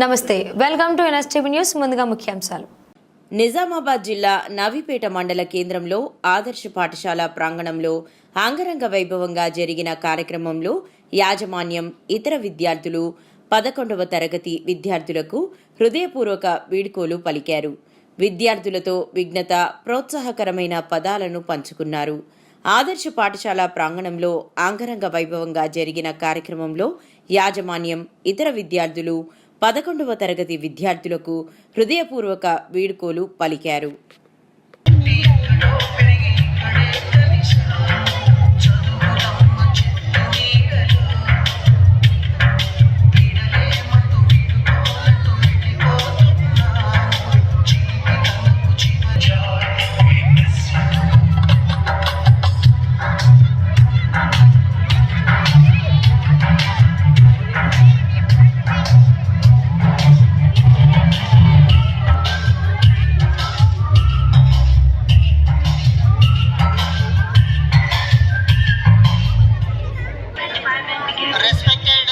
నమస్తే, welcome to NSTV news. ముందుగా ముఖ్యాంశాలు. నిజామాబాద్ జిల్లా నవీపేట మండల కేంద్రంలో ఆదర్శ పాఠశాల ప్రాంగణంలో అంగరంగ వైభవంగా జరిగిన కార్యక్రమంలో యాజమాన్యం, ఇతర విద్యార్థులు 11వ తరగతి విద్యార్థులకు హృదయపూర్వక వీడ్కోలు పలికారు. విద్యార్థులతో విఘ్నత, ప్రోత్సాహకరమైన పదాలను పంచుకున్నారు. ఆదర్శ పాఠశాల ప్రాంగణంలో అంగరంగ వైభవంగా జరిగిన కార్యక్రమంలో యాజమాన్యం, ఇతర విద్యార్థులు 11వ తరగతి విద్యార్థులకు హృదయపూర్వక వీడ్కోలు పలికారు. Respected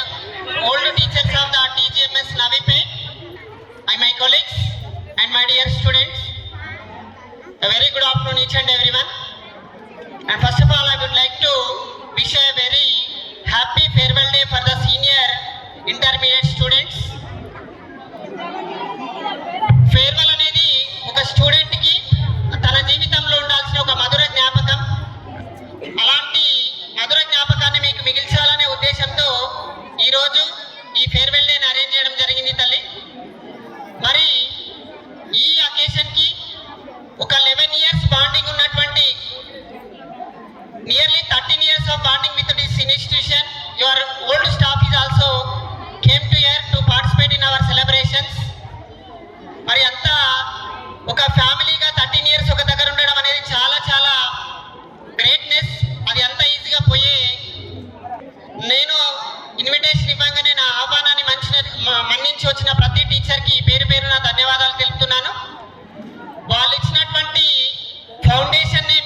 old teachers of the TGMS Navipet, my colleagues and my dear students, a very good afternoon each and everyone. And first of all, I would like to wish a very happy farewell day for the senior intermediate students. Farewell అనేది ఒక student కి తన జీవితంలో ఉండాల్సిన ఒక మధుర జ్ఞాపకం. అలాంటి మధుర జ్ఞాపకాన్ని మీకు మిగిల్చాలనే ఉద్దేశంతో ఈరోజు ఈ ఫేర్వెల్ డేని అరేంజ్ చేయడం జరిగింది తల్లి. మరి ఈ అకేషన్కి ఒక 11 years బాండింగ్ ఉన్నటువంటి nearly 13 years of bonding with this institution, your old staff is also came to hear to participate in our celebrations. మరి అంతా ఒక ఫ్యామిలీగా 13 years ఒక దగ్గర ఉండడం అనేది చాలా చాలా గ్రేట్నెస్. అది అంత ఈజీగా పోయే. నేను ఇన్విటేషన్ ఇవ్వగానే నా ఆహ్వానాన్ని మన్నించి వచ్చిన ప్రతి టీచర్కి పేరు పేరున ధన్యవాదాలు తెలుపుతున్నాను. వాళ్ళు ఇచ్చినటువంటి ఫౌండేషన్ని